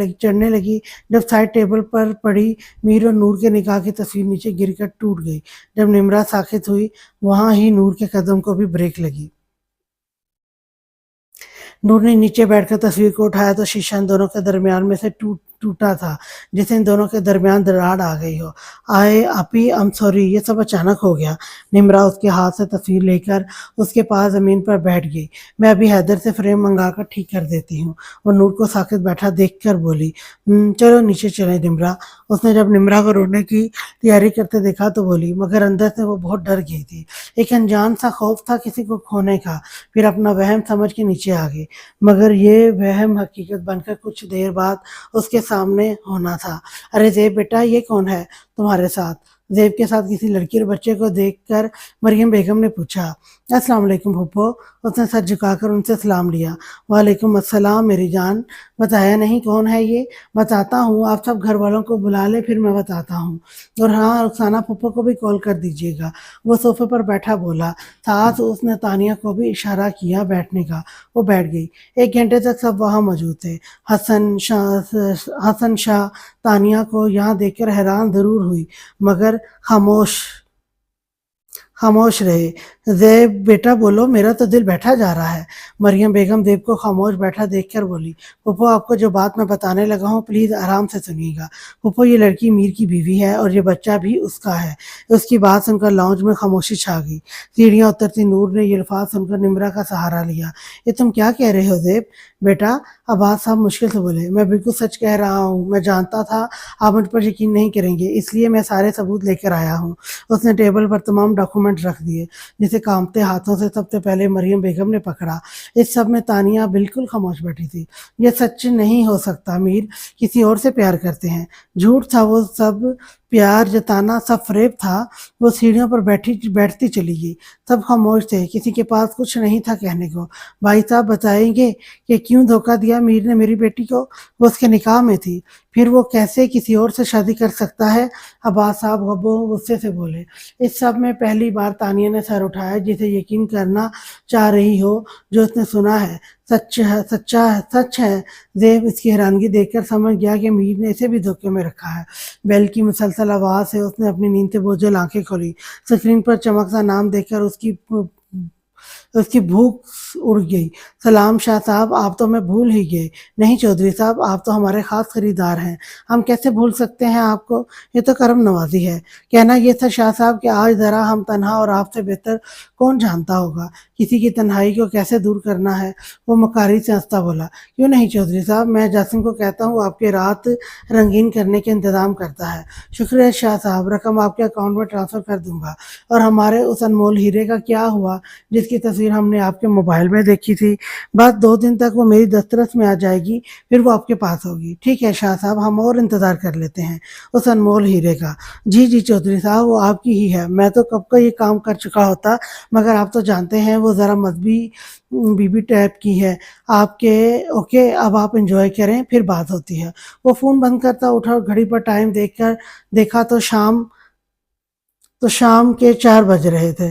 S1: لگی جب سائڈ ٹیبل پر پڑی میر اور نور کے نکاح کی تصویر نیچے گر کر ٹوٹ گئی۔ جب نمرا ساکت ہوئی، وہاں ہی نور کے قدم کو بھی بریک لگی۔ نور نے نیچے بیٹھ کر تصویر کو اٹھایا تو شیشہ ان دونوں کے درمیان میں سے ٹوٹا تھا، جسے ان دونوں کے درمیان دراڑ آ گئی ہو۔ آئے آپی، ایم سوری، یہ سب اچانک ہو گیا۔ نمرا اس کے ہاتھ سے تصویر لے کر اس کے پاس زمین پر بیٹھ گئی۔ میں ابھی حیدر سے فریم منگا کر ٹھیک کر دیتی ہوں۔ وہ نور کو ساکت بیٹھا دیکھ کر بولی، چلو نیچے چلیں نمرا۔ اس نے جب نمرا کو رونے کی تیاری کرتے دیکھا تو بولی، مگر اندر سے وہ بہت ڈر گئی تھی۔ ایک انجان سا خوف تھا کسی کو کھونے کا۔ پھر اپنا وہم سمجھ کے نیچے آ گئی، مگر یہ وہم حقیقت بن کر کچھ دیر بعد اس کے سامنے ہونا تھا۔ ارے زیب بیٹا، یہ کون ہے تمہارے ساتھ؟ زیب کے ساتھ کسی لڑکی اور بچے کو دیکھ کر مریم بیگم نے پوچھا۔ السلام علیکم پھوپھو۔ اس نے سر جھکا کر ان سے سلام لیا۔ وعلیکم السلام میری جان، بتایا نہیں کون ہے یہ؟ بتاتا ہوں، آپ سب گھر والوں کو بلا لیں پھر میں بتاتا ہوں، اور ہاں رخسانہ پھوپھو کو بھی کال کر دیجیے گا۔ وہ صوفے پر بیٹھا بولا، ساتھ اس نے تانیہ کو بھی اشارہ کیا بیٹھنے کا۔ وہ بیٹھ گئی۔ 1 گھنٹے تک سب وہاں موجود تھے۔ حسن شاہ تانیہ کو یہاں دیکھ کر حیران ضرور ہوئی، مگر خاموش رہے۔ زیب بیٹا بولو، میرا تو دل بیٹھا جا رہا ہے۔ مریم بیگم زیب کو خاموش بیٹھا دیکھ کر بولی، پھوپھو آپ کو جو بات میں بتانے لگا ہوں پلیز آرام سے سنیے گا۔ پھوپھو یہ لڑکی میر کی بیوی ہے اور یہ بچہ بھی اس کا ہے۔ اس کی بات سن کر لاؤنج میں خاموشی چھا گئی۔ سیڑھیاں اترتی نور نے یہ الفاظ سن کر نمرا کا سہارا لیا۔ یہ تم کیا کہہ رہے ہو زیب بیٹا؟ عباس صاحب مشکل سے بولے، میں بالکل سچ کہہ رہا ہوں، میں جانتا تھا آپ مجھ پر یقین نہیں کریں گے، اس لیے میں سارے ثبوت لے کر آیا ہوں۔ اس نے ٹیبل پر تمام ڈاکومنٹ رکھ دیے، جسے کانپتے ہاتھوں سے سب سے پہلے مریم بیگم نے پکڑا۔ اس سب میں تانیہ بالکل خاموش بیٹھی تھی۔ یہ سچ نہیں ہو سکتا، میر کسی اور سے پیار کرتے ہیں۔ جھوٹ تھا وہ سب، پیار جتانا سب فریب تھا۔ وہ سیڑھیوں پر بیٹھتی چلی گئی۔ سب خاموش تھے، کسی کے پاس کچھ نہیں تھا کہنے کو۔ بھائی صاحب بتائیں گے کہ کیوں دھوکہ دیا میر نے میری بیٹی کو؟ وہ اس کے نکاح میں تھی، پھر وہ کیسے کسی اور سے شادی کر سکتا ہے؟ عباس صاحب غصے سے بولے۔ اس سب میں پہلی بار تانیہ نے سر اٹھایا، جسے یقین کرنا چاہ رہی ہو جو اس نے سنا ہے سچ ہے۔ زیب اس کی حیرانگی دیکھ کر سمجھ گیا کہ میر نے اسے بھی دھوکے میں رکھا ہے۔ بیل کی مسلسل آواز سے اس نے اپنی نیند سے بوجھل آنکھیں کھولی۔ اسکرین پر چمکتا نام دیکھ کر اس کی بھوک اڑ گئی۔ سلام شاہ صاحب، آپ تو ہمیں بھول ہی گئے۔ نہیں چودھری صاحب، آپ تو ہمارے خاص خریدار ہیں، ہم کیسے بھول سکتے ہیں آپ کو؟ یہ تو کرم نوازی ہے۔ کہنا یہ تھا شاہ صاحب کہ آج ذرا ہم تنہا، اور آپ سے بہتر کون جانتا ہوگا کسی کی تنہائی کو کیسے دور کرنا ہے؟ وہ مکاری سے ہنستا بولا، کیوں نہیں چودھری صاحب، میں جاسم کو کہتا ہوں آپ کے رات رنگین کرنے کے انتظام کرتا ہے۔ شکریہ شاہ صاحب، رقم آپ کے اکاؤنٹ میں ٹرانسفر کر دوں گا۔ اور ہمارے اس انمول ہیرے کا کیا ہوا جس کی تصویر ہم نے آپ کے موبائل میں دیکھی تھی؟ بس 2 دن تک وہ میری دسترس میں آ جائے گی، پھر وہ آپ کے پاس ہوگی۔ ٹھیک ہے شاہ صاحب، ہم اور انتظار کر لیتے ہیں اس انمول ہیرے کا۔ جی چودھری صاحب، وہ آپ کی ہی ہے، میں تو کب کا یہ کام کر چکا ہوتا، مگر آپ تو جانتے ہیں وہ ذرا مذہبی بی بی ٹائپ کی ہے آپ کے۔ اوکے، اب آپ انجوائے کریں، پھر بات ہوتی ہے۔ وہ فون بند کرتا اٹھا اور گھڑی پر ٹائم دیکھا تو شام کے 4 بج رہے تھے۔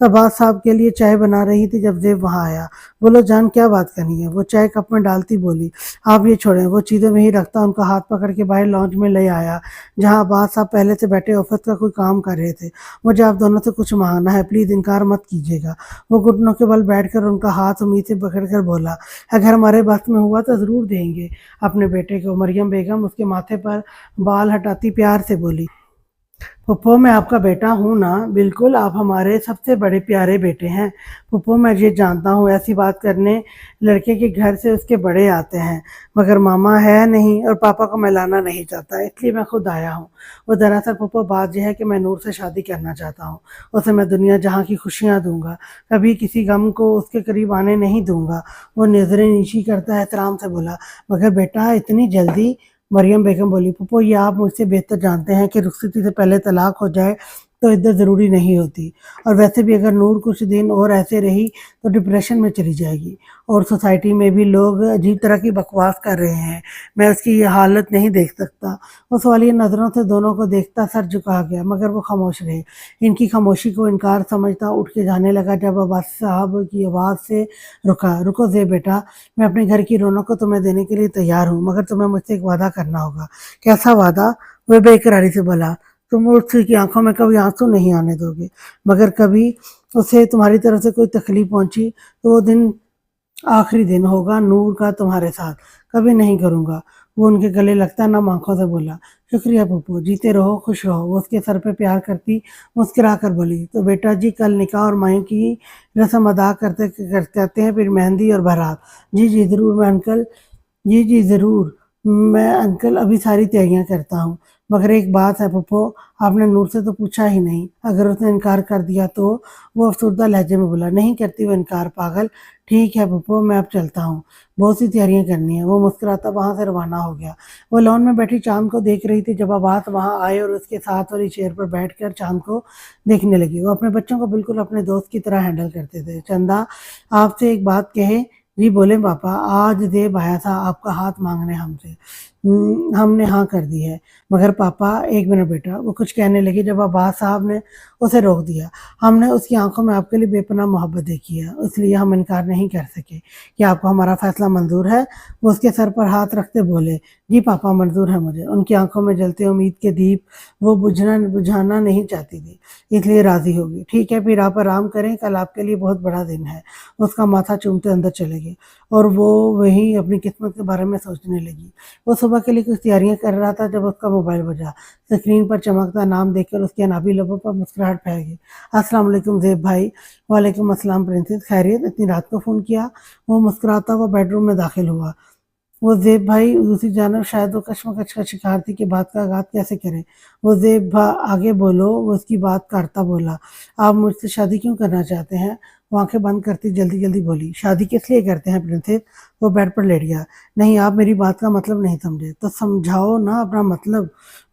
S1: عباس صاحب کے لیے چائے بنا رہی تھی جب زیب وہاں آیا۔ بولو جان کیا بات کرنی ہے؟ وہ چائے کپ میں ڈالتی بولی۔ آپ یہ چھوڑیں، وہ چیزیں وہیں رکھتا ان کا ہاتھ پکڑ کے باہر لانچ میں لے آیا جہاں عباس صاحب پہلے سے بیٹھے آفس کا کوئی کام کر رہے تھے۔ مجھے آپ دونوں سے کچھ مانگنا ہے، پلیز انکار مت کیجیے گا۔ وہ گھٹنوں کے بل بیٹھ کر ان کا ہاتھ امید سے پکڑ کر بولا، اگر ہمارے بس میں ہوا تو ضرور دیں گے اپنے بیٹے کو۔ مریم بیگم اس کے ماتھے پر بال ہٹاتی پیار سے بولی، پھپھو میں آپ کا بیٹا ہوں نا؟ بالکل، آپ ہمارے سب سے بڑے پیارے بیٹے ہیں۔ پھپھو میں یہ جانتا ہوں ایسی بات کرنے لڑکے کے گھر سے اس کے بڑے آتے ہیں، مگر ماما ہے نہیں اور پاپا کو میں لانا نہیں چاہتا، اس لیے میں خود آیا ہوں۔ وہ دراصل پھپھو بات یہ ہے کہ میں نور سے شادی کرنا چاہتا ہوں، اسے میں دنیا جہاں کی خوشیاں دوں گا، کبھی کسی غم کو اس کے قریب آنے نہیں دوں گا۔ وہ نظریں نیچی کرتا احترام سے بولا، مگر بیٹا اتنی جلدی؟ مریم بیگم بولی، پھپھو یہ آپ مجھ سے بہتر جانتے ہیں کہ رخصتی سے پہلے طلاق ہو جائے تو عدت ضروری نہیں ہوتی، اور ویسے بھی اگر نور کچھ دن اور ایسے رہی تو ڈپریشن میں چلی جائے گی، اور سوسائٹی میں بھی لوگ عجیب طرح کی بکواس کر رہے ہیں، میں اس کی یہ حالت نہیں دیکھ سکتا۔ وہ سوالیہ نظروں سے دونوں کو دیکھتا سر جھکا گیا، مگر وہ خاموش رہے۔ ان کی خاموشی کو انکار سمجھتا اٹھ کے جانے لگا جب عباس صاحب کی آواز سے رکا، رکو زیب بیٹا، میں اپنے گھر کی رونق کو تمہیں دینے کے لیے تیار ہوں، مگر تمہیں مجھ سے ایک وعدہ کرنا ہوگا۔ کیسا وعدہ؟ وہ بے اقراری سے بولا، تم اس کی آنکھوں میں کبھی آنسو نہیں آنے دو گے، مگر کبھی اسے تمہاری طرف سے کوئی تکلیف پہنچی تو وہ دن آخری دن ہوگا نور کا تمہارے ساتھ، کبھی نہیں کروں گا۔ وہ ان کے گلے لگتا نم آنکھوں سے بولا، شکریہ پھپھو، جیتے رہو خوش رہو۔ وہ اس کے سر پہ پیار کرتی مسکرا کر بولی، تو بیٹا جی کل نکاح اور مائیں کی رسم ادا کرتے ہیں، پھر مہندی اور بارات۔ جی جی ضرور میں انکل، جی جی ضرور میں انکل ابھی ساری تیاریاں کرتا ہوں، مگر ایک بات ہے پھپھو، آپ نے نور سے تو پوچھا ہی نہیں، اگر اس نے انکار کر دیا تو؟ وہ افسردہ لہجے میں بولا، نہیں کرتی وہ انکار پاگل۔ ٹھیک ہے پھپھو میں اب چلتا ہوں، بہت سی تیاریاں کرنی ہیں۔ وہ مسکراتا وہاں سے روانہ ہو گیا۔ وہ لان میں بیٹھی چاند کو دیکھ رہی تھی جب عباس وہاں آئے اور اس کے ساتھ والی چیئر پر بیٹھ کر چاند کو دیکھنے لگی۔ وہ اپنے بچوں کو بالکل اپنے دوست کی طرح ہینڈل کرتے تھے۔ چندہ آپ سے ایک بات کہے؟ جی بولیں پاپا، آج زیب آیا تھا آپ کا ہاتھ مانگنے ہم سے، ہم نے ہاں کر دی ہے، مگر پاپا ایک منٹ بیٹا، وہ کچھ کہنے لگی جب عباس صاحب نے اسے روک دیا۔ ہم نے اس کی آنکھوں میں آپ کے لیے بے پناہ محبت دیکھی ہے، اس لیے ہم انکار نہیں کر سکے۔ کیا آپ کو ہمارا فیصلہ منظور ہے؟ وہ اس کے سر پر ہاتھ رکھتے بولے، جی پاپا منظور ہے مجھے۔ ان کی آنکھوں میں جلتے امید کے دیپ وہ بجھانا نہیں چاہتی تھی، اس لیے راضی ہوگی۔ ٹھیک ہے پھر آپ آرام کریں، کل آپ کے لیے بہت بڑا دن ہے۔ اس کا ماتھا چومتے اندر چلے گئے اور وہ وہیں اپنی قسمت کے بارے میں سوچنے لگی۔ وہ صبح کے لیے کچھ تیاریاں کر رہا تھا جب اس کا موبائل بجا۔ اسکرین پر چمکتا نام دیکھ کر اس کے انابی لبوں پر مسکراہٹ پھیل گئی۔ السلام علیکم زیب بھائی۔ وعلیکم السلام پرنسس، خیریت؟ اتنی رات کو فون کیا؟ وہ مسکراتا ہوا بیڈ روم میں داخل ہوا۔ وہ زیب بھائی دوسری جانب شاید وہ کشمکش کا شکار تھی کہ بات کا آغاز کیسے کرے۔ وہ زیب آگے بولو، وہ اس کی بات کاٹتا بولا، آپ مجھ سے شادی کیوں کرنا چاہتے ہیں؟ وہ آنکھیں بند کرتی جلدی جلدی بولی، شادی کس لیے کرتے ہیں پرنسس؟ وہ بیڈ پر لیٹ گیا۔ نہیں آپ میری بات کا مطلب نہیں سمجھے، تو سمجھاؤ نا اپنا مطلب۔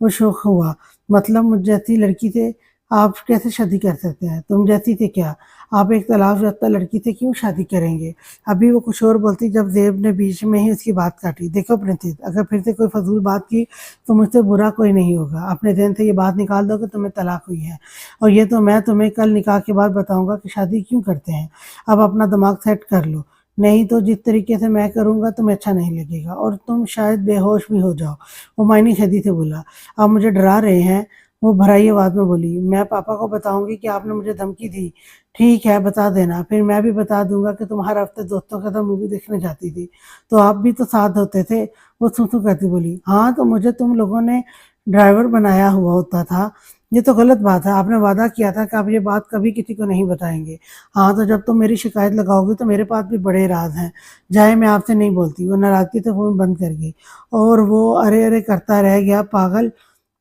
S1: وہ شوق ہوا، مطلب مجھ جیسی لڑکی سے آپ کیسے شادی کر سکتے ہیں؟ تم جیسی سے کیا؟ آپ ایک طلاق یافتہ لڑکی سے کیوں شادی کریں گے؟ ابھی وہ کچھ اور بولتی جب زیب نے بیچ میں ہی اس کی بات کاٹی۔ دیکھو پرنسس، اگر پھر سے کوئی فضول بات کی تو مجھ سے برا کوئی نہیں ہوگا، اپنے ذہن سے یہ بات نکال دو کہ تمہیں طلاق ہوئی ہے، اور یہ تو میں تمہیں کل نکاح کے بعد بتاؤں گا کہ شادی کیوں کرتے ہیں۔ اب اپنا دماغ سیٹ کر لو، نہیں تو جس طریقے سے میں کروں گا تمہیں اچھا نہیں لگے گا اور تم شاید بے ہوش بھی ہو جاؤ۔ وہ معنی خیزی سے بولا، آپ مجھے ڈرا رہے ہیں؟ وہ بھرائی آواز میں بولی، میں پاپا کو بتاؤں گی کہ آپ نے مجھے دھمکی دی۔ ٹھیک ہے بتا دینا، پھر میں بھی بتا دوں گا کہ تم ہر ہفتے دوستوں کے ساتھ مووی دیکھنے جاتی تھی، تو آپ بھی تو ساتھ ہوتے تھے۔ وہ سو کرتی بولی، ہاں تو مجھے تم لوگوں نے ڈرائیور بنایا ہوا ہوتا تھا، یہ تو غلط بات ہے، آپ نے وعدہ کیا تھا کہ آپ یہ بات کبھی کسی کو نہیں بتائیں گے۔ ہاں تو جب تم میری شکایت لگاؤ گی تو میرے پاس بھی بڑے راز ہیں، جائے میں آپ سے نہیں بولتی۔ وہ ناراضگی سے فون بند کر گئی اور وہ ارے ارے کرتا رہ گیا، پاگل۔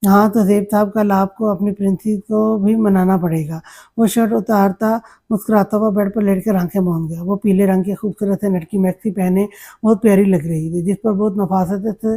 S1: ہاں تو زیب صاحب کل آپ کو اپنی پرنسس کو بھی منانا پڑے گا۔ وہ شرٹ اتارتا مسکراتا ہوا بیڈ پر لیٹ کر آنکھیں موند گیا۔ وہ پیلے رنگ کے خوبصورت سے لٹکی میکسی پہنے بہت پیاری لگ رہی تھی، جس پر بہت نفاست سے